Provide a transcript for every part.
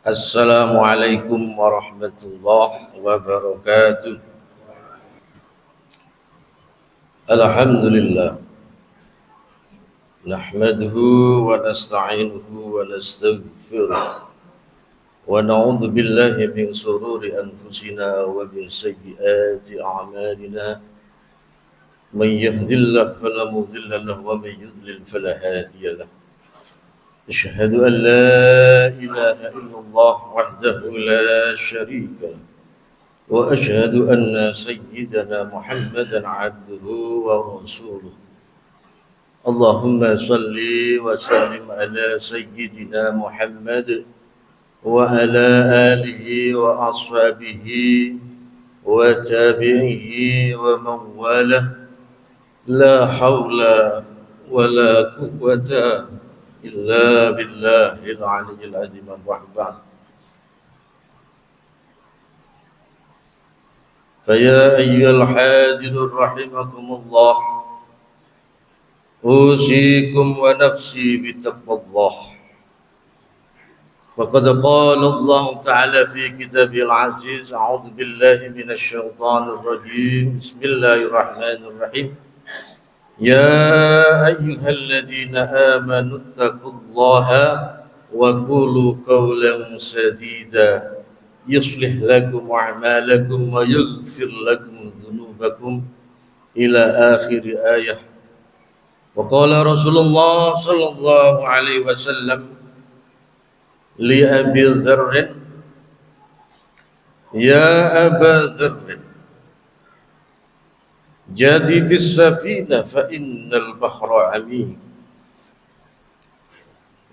Assalamualaikum warahmatullahi wabarakatuh. Alhamdulillah. Nahmaduhu wa nasta'inuhu wa nastaghfiruh. Wa na'udzu billahi min shururi anfusina wa min sayyiati a'malina. Man yahdihillahu fala mudilla lahu wa man yudlil fala hadiya lahu. أشهد أن لا إله إلا الله وحده لا شريك له وأشهد أن سيدنا محمدا عبده ورسوله اللهم صل وسلم على سيدنا محمد وعلى آله وأصحابه وتابعه ومن والاه لا حول ولا قوة إلا بالله العلي العظيم الرحمن. فيا أيها الحاضر رحمكم الله أوصيكم ونفسي بتقوى الله. فقد قال الله تعالى في كتابه العزيز أعوذ بالله من الشيطان الرجيم بسم الله الرحمن الرحيم يا أيها الذين آمنوا اتقوا الله وقولوا قولا سديدا يصلح لكم أعمالكم ويغفر لكم ذنوبكم إلى آخر آية. وقال رسول الله صلى الله عليه وسلم لأبي ذر يا أبا ذر جدد السفينة فإن البحر عميق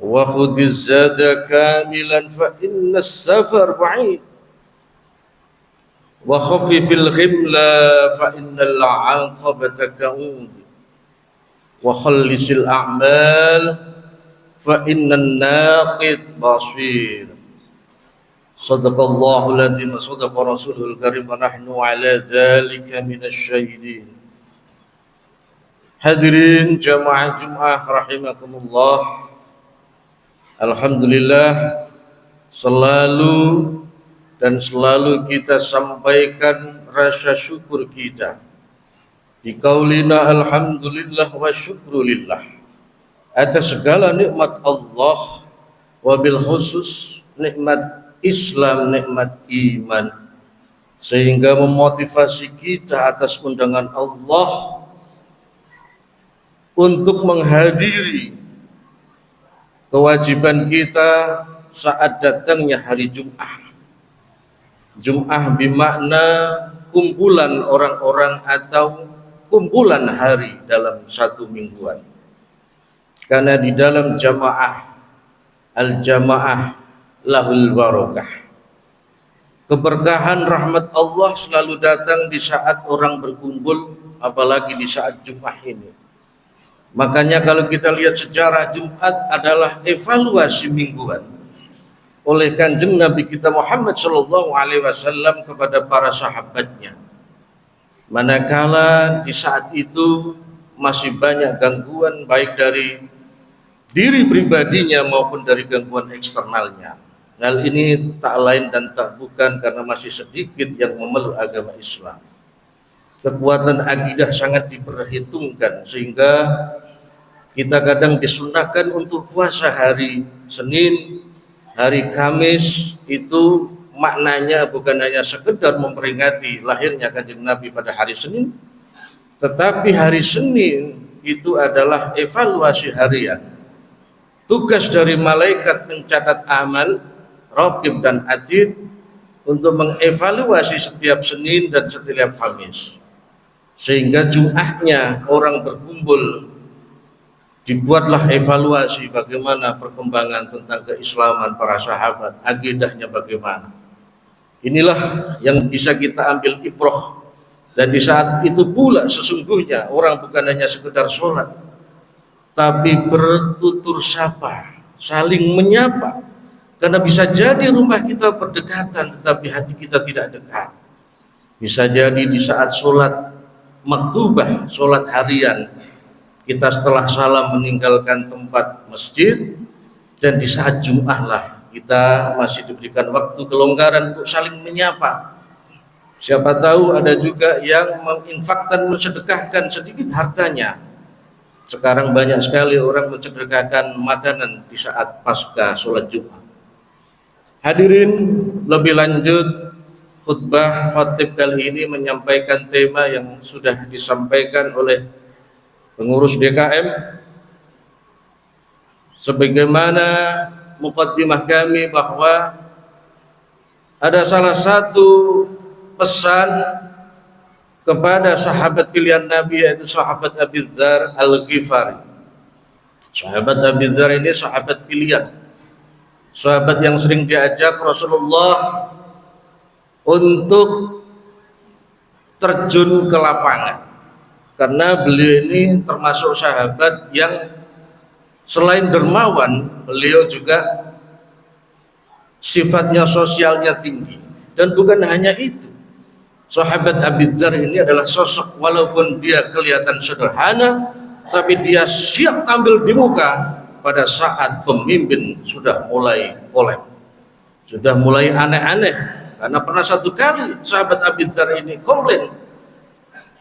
وخذ الزاد كاملا فإن السفر بعيد وخفف الغمل فإن العاقبة كؤود وخلص الأعمال فإن الناقد بصير. صدق الله العظيم وصدق رسوله الكريم ونحن على ذلك من الشاهدين. Hadirin jamaah Jumat rahimakumullah. Alhamdulillah selalu kita sampaikan rasa syukur kita di qaulina alhamdulillah wa syukrulillah atas segala nikmat Allah, wabil khusus nikmat Islam, nikmat iman, sehingga memotivasi kita atas undangan Allah untuk menghadiri kewajiban kita saat datangnya hari Jum'ah. Jum'ah bermakna kumpulan orang-orang atau kumpulan hari dalam satu mingguan. Karena di dalam jamaah, al-jamaah lahul barakah. Keberkahan rahmat Allah selalu datang di saat orang berkumpul, apalagi di saat Jumat ini. Makanya kalau kita lihat sejarah, Jumat adalah evaluasi mingguan oleh Kanjeng Nabi kita Muhammad sallallahu alaihi wasallam kepada para sahabatnya. Manakala di saat itu masih banyak gangguan baik dari diri pribadinya maupun dari gangguan eksternalnya. Hal ini tak lain dan tak bukan karena masih sedikit yang memeluk agama Islam. Kekuatan akidah sangat diperhitungkan sehingga kita kadang disunahkan untuk puasa hari Senin, hari Kamis. Itu maknanya bukan hanya sekedar memperingati lahirnya Kanjeng Nabi pada hari Senin, tetapi hari Senin itu adalah evaluasi harian. Tugas dari malaikat pencatat amal Raqib dan Atid untuk mengevaluasi setiap Senin dan setiap Kamis, sehingga Jumatnya orang berkumpul, dibuatlah evaluasi bagaimana perkembangan tentang keislaman para sahabat, akidahnya bagaimana. Inilah yang bisa kita ambil ibrah. Dan di saat itu pula sesungguhnya orang bukan hanya sekedar sholat, tapi bertutur sapa, saling menyapa. Karena bisa jadi rumah kita berdekatan tetapi hati kita tidak dekat. Bisa jadi di saat sholat maktubah, sholat harian, kita setelah salam meninggalkan tempat masjid, dan di saat Jum'ah lah kita masih diberikan waktu kelonggaran untuk saling menyapa. Siapa tahu ada juga yang menginfakkan, mensedekahkan sedikit hartanya. Sekarang banyak sekali orang mensedekahkan makanan di saat pasca sholat Jumat. Hadirin, lebih lanjut khutbah khatib kali ini menyampaikan tema yang sudah disampaikan oleh pengurus DKM. Sebagaimana muqaddimah kami bahwa ada salah satu pesan kepada sahabat pilihan Nabi, yaitu sahabat Abi Dzar Al-Ghifari. Sahabat Abi Dzar ini sahabat pilihan, sahabat yang sering diajak Rasulullah untuk terjun ke lapangan, karena beliau ini termasuk sahabat yang selain dermawan, beliau juga sifatnya sosialnya tinggi. Dan bukan hanya itu, sahabat Abi Dzar ini adalah sosok, walaupun dia kelihatan sederhana, tapi dia siap tampil di muka pada saat pemimpin sudah mulai kolem, sudah mulai aneh-aneh. Karena pernah satu kali sahabat Abi Dzar ini komplain,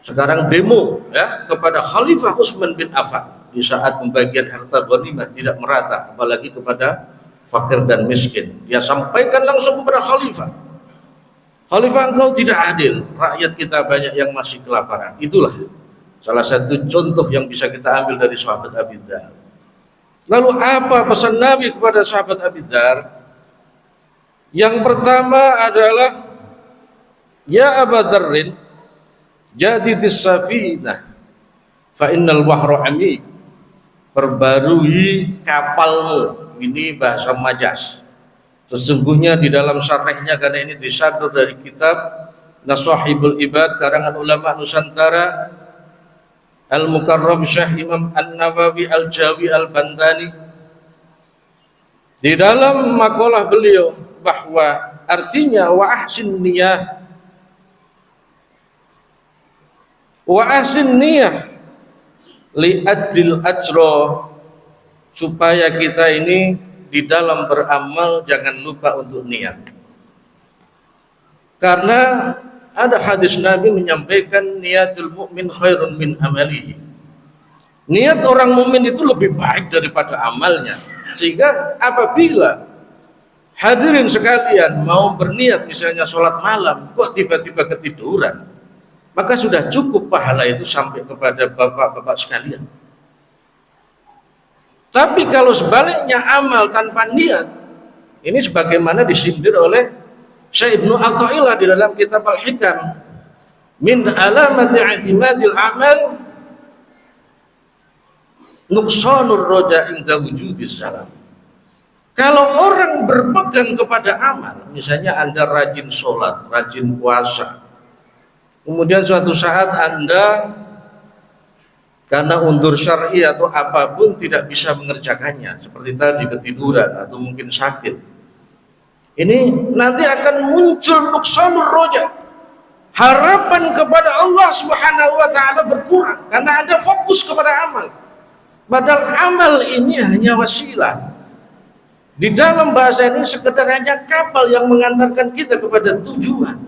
sekarang demo ya kepada Khalifah Utsman bin Affan di saat pembagian harta ghanimah tidak merata, apalagi kepada fakir dan miskin. Dia sampaikan langsung kepada Khalifah, Khalifah, engkau tidak adil, rakyat kita banyak yang masih kelaparan. Itulah salah satu contoh yang bisa kita ambil dari sahabat Abi Dzar. Lalu apa pesan Nabi kepada sahabat Abi Dzar? Yang pertama adalah, ya Aba Dzarrin, jadidis safinah fa innal wahra amik. Perbarui kapalmu. Ini bahasa Majas. Sesungguhnya di dalam syarahnya, karena ini disadur dari kitab Nasahibul Ibad karangan ulama Nusantara, Al-Mukarram Syekh Imam An-Nawawi Al-Jawi Al-Bantani, di dalam makalah beliau bahwa artinya wa ahsin niyah li adil ajro, supaya kita ini di dalam beramal jangan lupa untuk niat. Karena ada hadis Nabi menyampaikan niatul mukmin khairun min amalihi. Niat orang mukmin itu lebih baik daripada amalnya. Sehingga apabila hadirin sekalian mau berniat misalnya sholat malam, kok tiba-tiba ketiduran, maka sudah cukup pahala itu sampai kepada bapak-bapak sekalian. Tapi kalau sebaliknya amal tanpa niat, ini sebagaimana disindir oleh Syekh Ibnu Athaillah di dalam kitab Al-Hikam, min alamati i'timadil amal nuqsanur roja inda wujudis salam. Kalau orang berpegang kepada amal, misalnya Anda rajin sholat, rajin puasa, kemudian suatu saat Anda karena undur syar'i atau apapun tidak bisa mengerjakannya, seperti tadi ketiduran atau mungkin sakit, ini nanti akan muncul nuksanur roja, harapan kepada Allah Subhanahu wa ta'ala berkurang karena Anda fokus kepada amal. Padahal amal ini hanya wasilah. Di dalam bahasa ini sekedar hanya kapal yang mengantarkan kita kepada tujuan.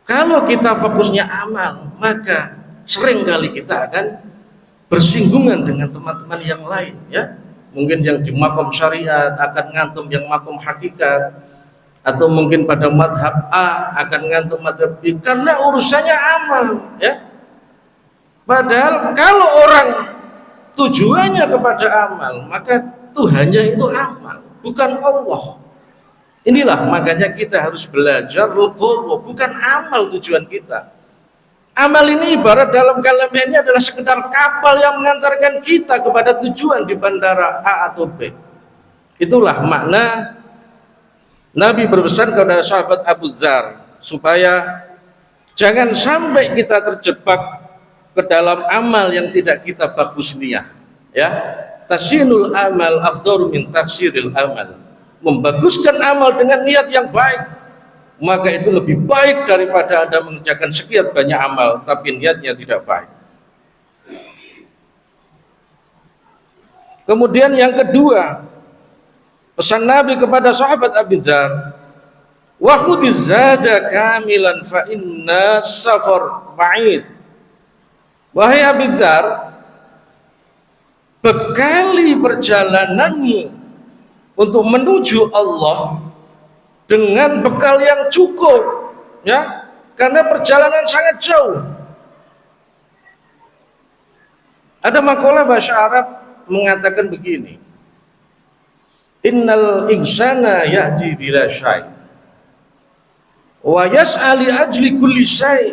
Kalau kita fokusnya amal, maka seringkali kita akan bersinggungan dengan teman-teman yang lain, ya. Mungkin yang di makom syariat akan ngantum yang makom hakikat, atau mungkin pada madhab A akan ngantum madhab B, karena urusannya amal, ya. Padahal kalau orang tujuannya kepada amal, maka Tuhannya itu amal, bukan Allah. Inilah makanya kita harus belajar legowo, bukan amal tujuan kita. Amal ini ibarat dalam kalamnya ini adalah sekedar kapal yang mengantarkan kita kepada tujuan di bandara A atau B. Itulah makna Nabi berpesan kepada sahabat Abu Dzar supaya jangan sampai kita terjebak ke dalam amal yang tidak kita bagus niat, ya. Tasinul amal afdalu min taksiril amal. Membaguskan amal dengan niat yang baik, maka itu lebih baik daripada Anda mengerjakan sekian banyak amal tapi niatnya tidak baik. Kemudian yang kedua, Pesan Nabi kepada sahabat Abi Dzar, wa khudhiz zada kamilan fa inna safar ba'id. Wahai Abi Dzar, bekali perjalananmu untuk menuju Allah dengan bekal yang cukup, ya, karena perjalanan sangat jauh. Ada makalah bahasa Arab mengatakan begini, innal insana ya'ti bila syai' wa yas'ali ajli kulli syai'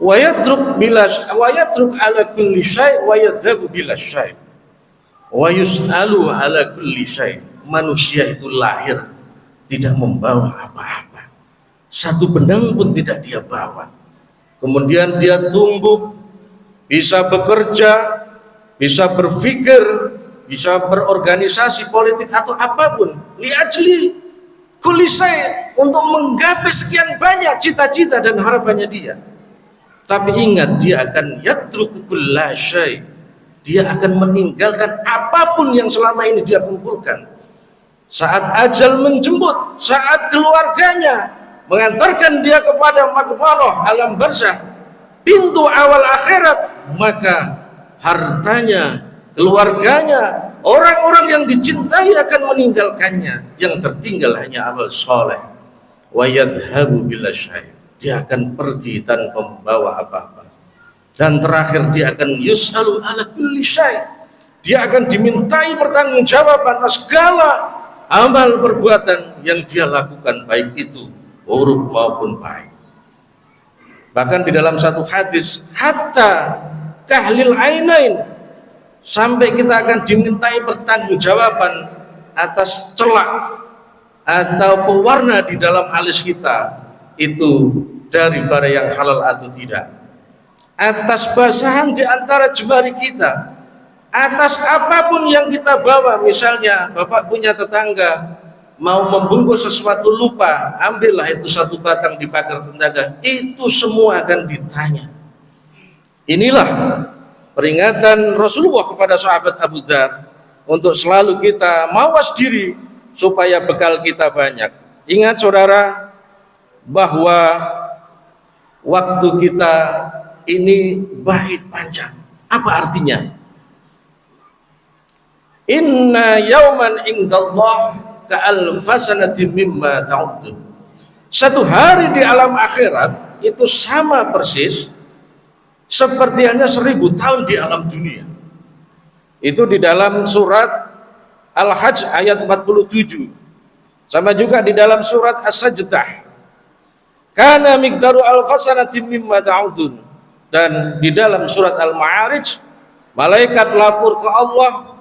wa yatruk ala kulli syai' wa yadhabu bila syai' wa yus'alu ala kulli syai'. Manusia itu lahir tidak membawa apa-apa, satu benang pun tidak dia bawa. Kemudian dia tumbuh, bisa bekerja, bisa berpikir, bisa berorganisasi politik atau apapun, liajli kulisai, untuk menggapai sekian banyak cita-cita dan harapannya dia. Tapi ingat, dia akan yatruku kulla syai', dia akan meninggalkan apapun yang selama ini dia kumpulkan. Saat ajal menjemput, saat keluarganya mengantarkan dia kepada makbarah alam barzakh, pintu awal akhirat, maka hartanya, keluarganya, orang-orang yang dicintai akan meninggalkannya. Yang tertinggal hanya amal soleh. Wa yadhabu bila syai', dia akan pergi tanpa membawa apa-apa. Dan terakhir dia akan yus'alu ala kulli syai', dia akan dimintai pertanggungjawaban atas segala amal perbuatan yang dia lakukan, baik itu buruk maupun baik. Bahkan di dalam satu hadis, hatta kahlil ainain, sampai kita akan dimintai pertanggungjawaban atas celak atau pewarna di dalam alis kita, itu dari barang yang halal atau tidak, atas basahan di antara jemari kita, atas apapun yang kita bawa. Misalnya bapak punya tetangga mau membungkus sesuatu lupa, ambillah itu satu batang di pagar tetangga, itu semua akan ditanya. Inilah peringatan Rasulullah kepada sahabat Abu Dzar untuk selalu kita mawas diri supaya bekal kita banyak. Ingat saudara, bahwa waktu kita ini baik panjang. Apa artinya? Inna yauman indallah ka'alfasanatin mimma ta'udun. Satu hari di alam akhirat itu sama persis seperti hanya 1000 tahun di alam dunia. Itu di dalam surat Al-Hajj ayat 47. Sama juga di dalam surat As-Sajdah, kana miqdaru alfasanatin mimma ta'udun. Dan di dalam surat Al-Ma'arij, malaikat lapor ke Allah,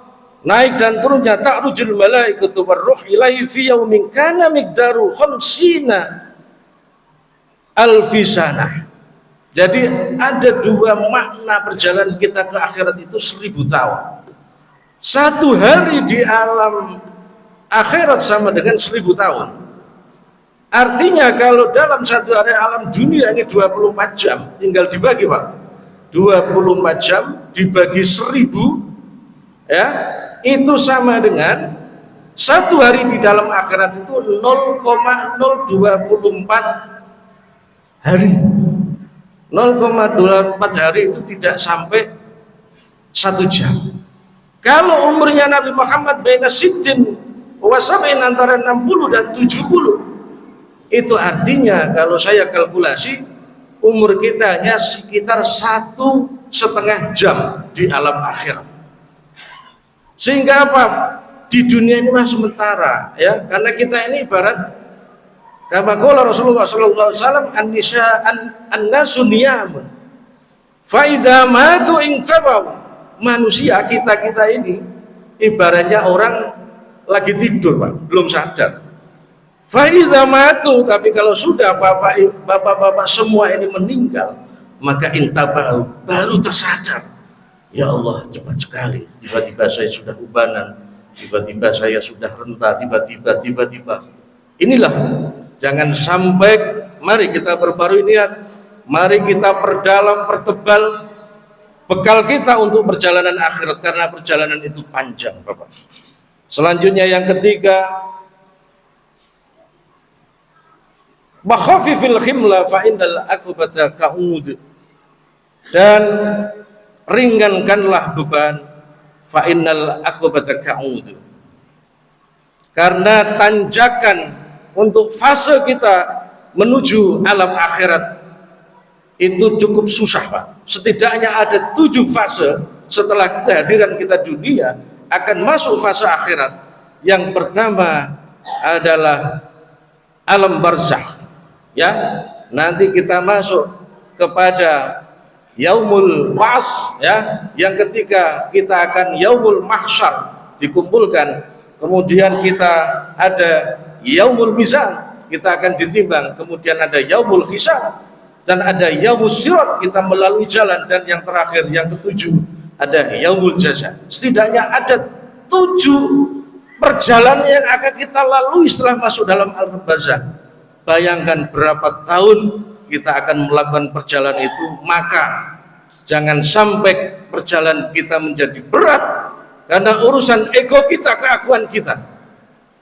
naik dan turunnya ta'rujul malaikatu warruh ilaihi fi yaumin kana miqdaru khamsina alfisanah. Jadi ada dua makna perjalanan kita ke akhirat itu 1000 tahun. Satu hari di alam akhirat sama dengan 1000 tahun. Artinya kalau dalam satu hari alam dunia ini 24 jam, tinggal dibagi Pak, 24 jam dibagi 1000, ya, itu sama dengan satu hari di dalam akhirat itu 0,024 hari. 0,24 hari itu tidak sampai 1 jam. Kalau umurnya Nabi Muhammad baina siddin wa sab'in, antara 60 dan 70, itu artinya kalau saya kalkulasi umur kita hanya sekitar 1,5 jam di alam akhirat. Sehingga apa? Di dunia ini masih sementara, ya, karena kita ini ibarat kama qala Rasulullah sallallahu alaihi wasallam, an-nasu niyamun fa idza matu intabau. Manusia kita ini ibaratnya orang lagi tidur Pak, belum sadar. Fa idza matu, tapi kalau sudah bapak-bapak semua ini meninggal, maka intabau, baru tersadar. Ya Allah, cepat sekali, tiba-tiba saya sudah ubanan, tiba-tiba saya sudah renta, tiba-tiba. Inilah, jangan sampai, mari kita berbarui niat, mari kita perdalam, pertebal bekal kita untuk perjalanan akhirat, karena perjalanan itu panjang, Bapak. Selanjutnya yang ketiga, bakhafifil himla fa innal akbata ka'ud, dan ringankanlah beban, fa innal akbata ka'ud, karena tanjakan untuk fase kita menuju alam akhirat itu cukup susah, Pak. Setidaknya ada 7 fase setelah kehadiran kita dunia akan masuk fase akhirat. Yang pertama adalah alam barzakh, ya. Nanti kita masuk kepada yaumul ba'ts, ya. Yang ketiga kita akan yaumul mahsyar, dikumpulkan. Kemudian kita ada yaumul mizan, kita akan ditimbang. Kemudian ada yaumul hisab, dan ada yaumul sirat, kita melalui jalan. Dan yang terakhir, yang ketujuh, ada yaumul jaza. Setidaknya ada 7 perjalanan yang akan kita lalui setelah masuk dalam alam barzakh. Bayangkan berapa tahun kita akan melakukan perjalanan itu. Maka jangan sampai perjalanan kita menjadi berat karena urusan ego kita, keakuan kita.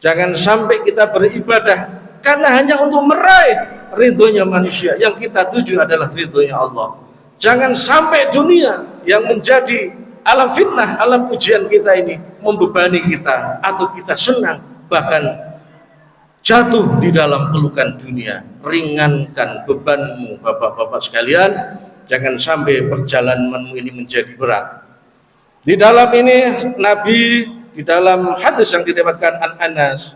Jangan sampai kita beribadah karena hanya untuk meraih ridhonya manusia. Yang kita tuju adalah ridhonya Allah. Jangan sampai dunia yang menjadi alam fitnah, alam ujian kita ini membebani kita, atau kita senang bahkan jatuh di dalam pelukan dunia. Ringankan bebanmu, Bapak-bapak sekalian. Jangan sampai perjalananmu ini menjadi berat. Di dalam ini Nabi, di dalam hadis yang diriwayatkan An Anas,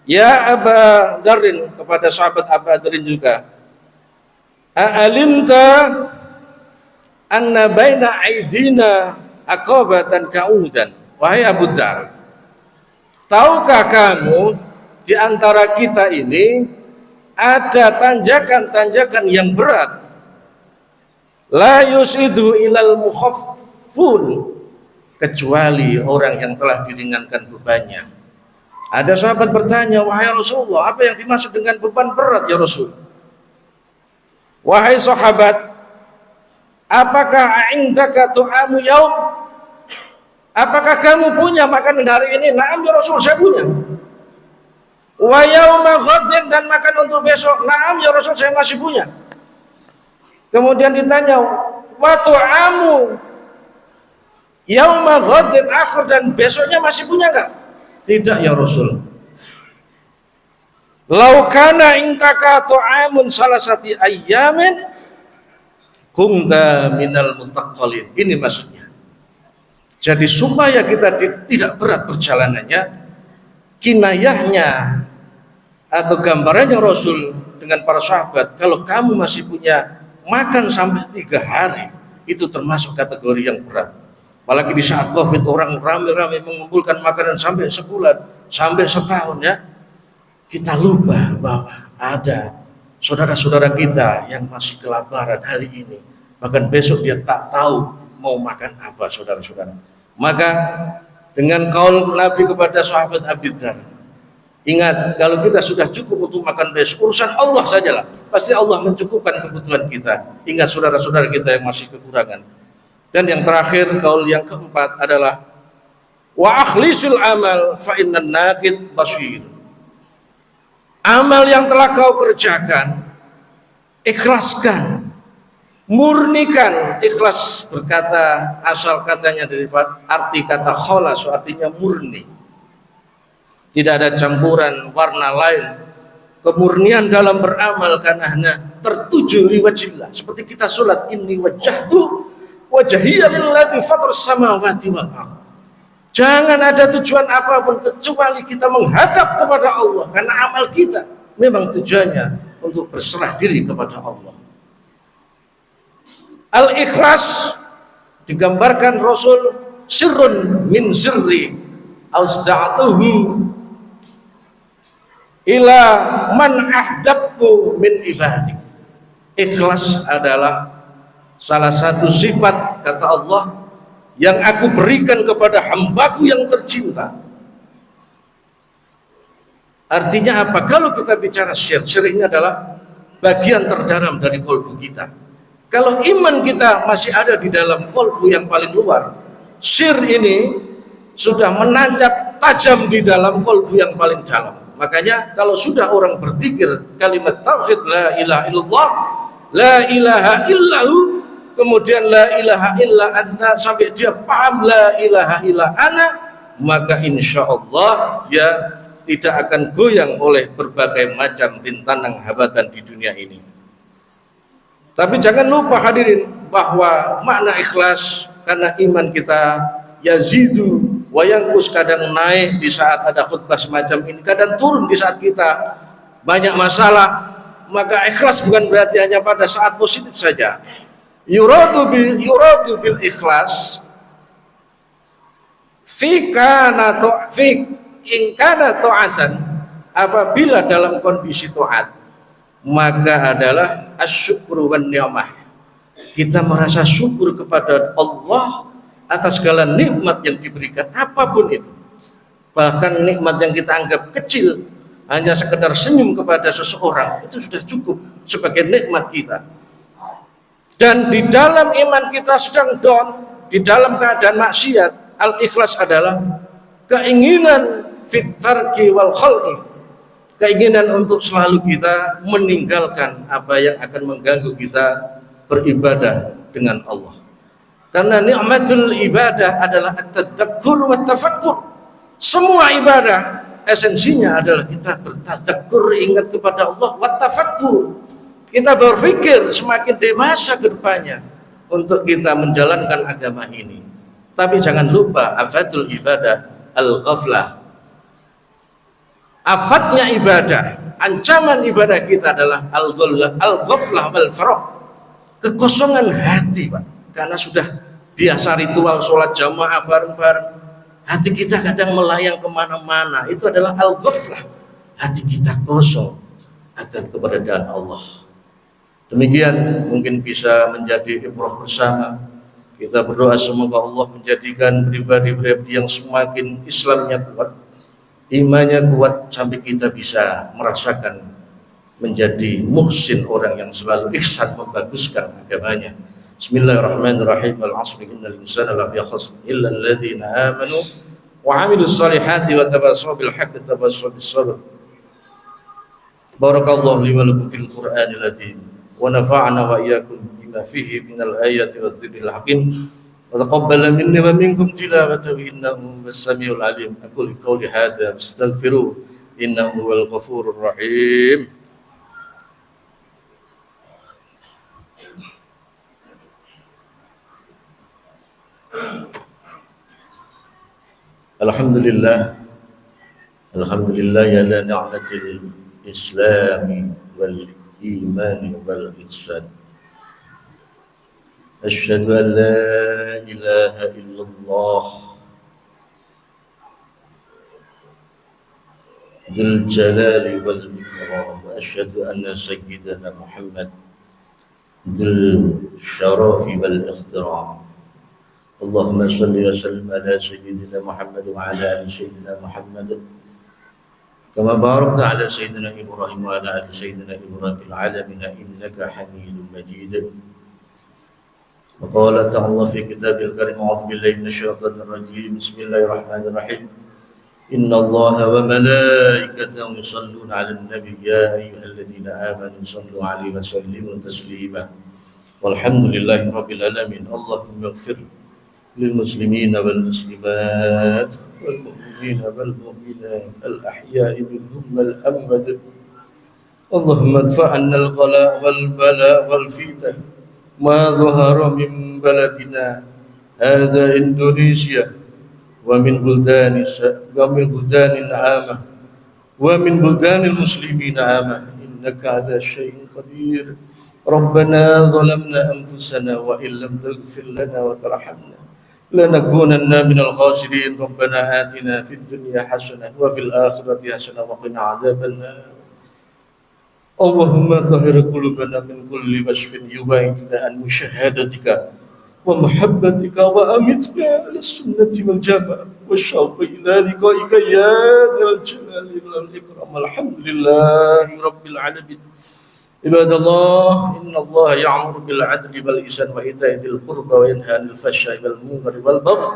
ya Aba Darin, kepada sahabat Aba Darin juga, a'alimta anna baina aidina aqabatan ka'udan. Wahai Abu Dar, tahukah kamu di antara kita ini ada tanjakan-tanjakan yang berat, la yusidu ilal mukhaffun, kecuali orang yang telah diringankan bebannya. Ada sahabat bertanya, wahai Rasulullah, apa yang dimaksud dengan beban berat ya Rasul? Wahai sahabat, apakah indaka tu'amu yaum? Apakah kamu punya makanan hari ini? Naam ya Rasul, saya punya. Wa yauma ghadin, dan makan untuk besok. Naam ya Rasul, saya masih punya. Kemudian ditanya, wa tu'amu yauma ghadin akhir, dan besoknya masih punya enggak? Tidak ya Rasul. Lau kana intaka tu'amun salasati ayyamin kunta minal mutaqqalin. Ini maksudnya. Jadi supaya kita tidak berat perjalanannya, kinayahnya atau gambarannya Rasul dengan para sahabat, kalau kamu masih punya makan sampai 3 hari, itu termasuk kategori yang berat. Apalagi di saat Covid, orang rame-rame mengumpulkan makanan sampai sebulan, sampai setahun, ya. Kita lupa bahwa ada saudara-saudara kita yang masih kelaparan hari ini, bahkan besok dia tak tahu mau makan apa, saudara-saudara. Maka dengan kaul Nabi kepada sahabat Abi Dzar, ingat, kalau kita sudah cukup untuk makan besok, urusan Allah sajalah, pasti Allah mencukupkan kebutuhan kita. Ingat saudara-saudara kita yang masih kekurangan. Dan yang terakhir, kaul yang keempat adalah wa akhlisul amal fa innan naqid basir. Amal yang telah kau kerjakan, ikhlaskan, murnikan. Ikhlas berkata, asal katanya dari arti kata kholas, artinya murni, tidak ada campuran warna lain. Kemurnian dalam beramal karena hanya tertuju liwajillah. Seperti kita sholat, inni wajjahtu wajhiya lilladzi fatharas samawati wal ardh. Jangan ada tujuan apapun kecuali kita menghadap kepada Allah, karena amal kita memang tujuannya untuk berserah diri kepada Allah. Al-ikhlas digambarkan Rasul sirrun min sirri ausda'tuhu ila man ahdabtu min ibadi. Ikhlas adalah salah satu sifat, kata Allah, yang aku berikan kepada hambaku yang tercinta. Artinya apa? Kalau kita bicara syir, syir ini adalah bagian terdalam dari kolbu kita. Kalau iman kita masih ada di dalam kolbu yang paling luar, sir ini sudah menancap tajam di dalam kolbu yang paling dalam. Makanya kalau sudah orang berpikir kalimat tauhid la ilaha illallah, la ilaha illahu, kemudian la ilaha illa anta, sampai dia paham la ilaha illa ana, maka insya Allah dia tidak akan goyang oleh berbagai macam rintangan hambatan di dunia ini. Tapi jangan lupa hadirin bahwa makna ikhlas, karena iman kita yazidu wa yanqus, kadang naik di saat ada khutbah semacam ini, kadang turun di saat kita banyak masalah. Maka ikhlas bukan berarti hanya pada saat positif saja. Yuradu bil ikhlas fi in kana ta'atan, apabila dalam kondisi taat, maka adalah asyukru wan ni'mah. Kita merasa syukur kepada Allah atas segala nikmat yang diberikan, apapun itu. Bahkan nikmat yang kita anggap kecil, hanya sekedar senyum kepada seseorang, itu sudah cukup sebagai nikmat kita. Dan di dalam iman kita sedang down, di dalam keadaan maksiat, al-ikhlas adalah keinginan fitarki wal khal'i, keinginan untuk selalu kita meninggalkan apa yang akan mengganggu kita beribadah dengan Allah. Karena nikmatul ibadah adalah at-tadakkur wa tafakkur. Semua ibadah esensinya adalah kita bertadakkur, ingat kepada Allah, wa tafakkur. Kita berpikir semakin dewasa ke depannya untuk kita menjalankan agama ini. Tapi jangan lupa afatul ibadah al-ghaflah. Afatnya ibadah, ancaman ibadah kita adalah al-ghaflah wal faraq, kekosongan hati, Pak. Karena sudah biasa ritual sholat jamaah bareng-bareng, hati kita kadang melayang kemana-mana. Itu adalah al-ghaflah, hati kita kosong akan keberadaan Allah. Demikian mungkin bisa menjadi ibrah bersama. Kita berdoa semoga Allah menjadikan pribadi-pribadi yang semakin Islamnya kuat, imannya kuat, sampai kita bisa merasakan menjadi muhsin, orang yang selalu ihsan, membaguskan agamanya. Bismillahirrahmanirrahim. Al-'asri innal insana lafi khusr illa alladziina aamanu wa 'amilus shalihati wa tawassaw bil haqqi wa tawassaw bis sabr. Barakallahu li wa lakum fil Qur'anil 'azim wa nafa'ana wa iyyakum bima fihi minal ayati wadh-dhikril hakim. وتقبل مني ومنكم تلاوته إنه هو السميع العليم. أقول قولي هذا واستغفروه إنه هو الغفور الرحيم. الحمد لله على نعمة الإسلام والإيمان والإحسان. أشهد أن لا إله إلا الله ذو الجلال والإكرام، وأشهد أن سيدنا محمد ذو الشرف والاحترام. اللهم صل وسلم على سيدنا محمد وعلى آل سيدنا محمد كما باركت على سيدنا إبراهيم وعلى آل سيدنا إبراهيم في العالمين إنك حميد مجيد. وقال تعالى في كتابه الكريم أعوذ بالله من الشيطان الرجيم بسم الله الرحمن الرحيم إن الله وملائكته يصلون على النبي يا أيها الذين آمنوا صلوا عليه وسلموا تسليما والحمد لله رب العالمين. اللهم اغفر للمسلمين والمسلمات والمؤمنين والمؤمنات الأحياء منهم والأموات. اللهم ادفع عنا الغلاء والبلاء والفتن ما ظهر من بلدنا هذا إندونيسيا ومن بلدان عامة ومن بلدان المسلمين عامة إنك على شيء قدير. ربنا ظلمنا أنفسنا وإن لم تغفر لنا وترحمنا لنكونن من الخاسرين. ربنا آتنا في الدنيا حسنة وفي الآخرة حسنة وقنا عذاب النار. اللهم طهر قلوبنا من كل وصف يبعدنا عن مشاهدتك ومحبتك وأمتنا على السنة والجماعة والشوق إلى لقائك يا ذا الجلال والإكرام. الحمد لله رب العالمين. عباد الله إن الله يأمر بالعدل والإحسان وإيتاء ذي القربى وينهى عن الفحشاء والمنكر والبغي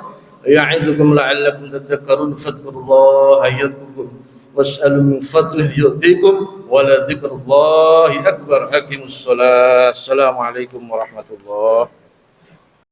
يعظكم لعلكم تذكرون فاذكروا الله يذكركم واسألوا من فضله يؤتيكم ولذكر الله أكبر. أقيموا الصلاة. السلام عليكم ورحمة الله.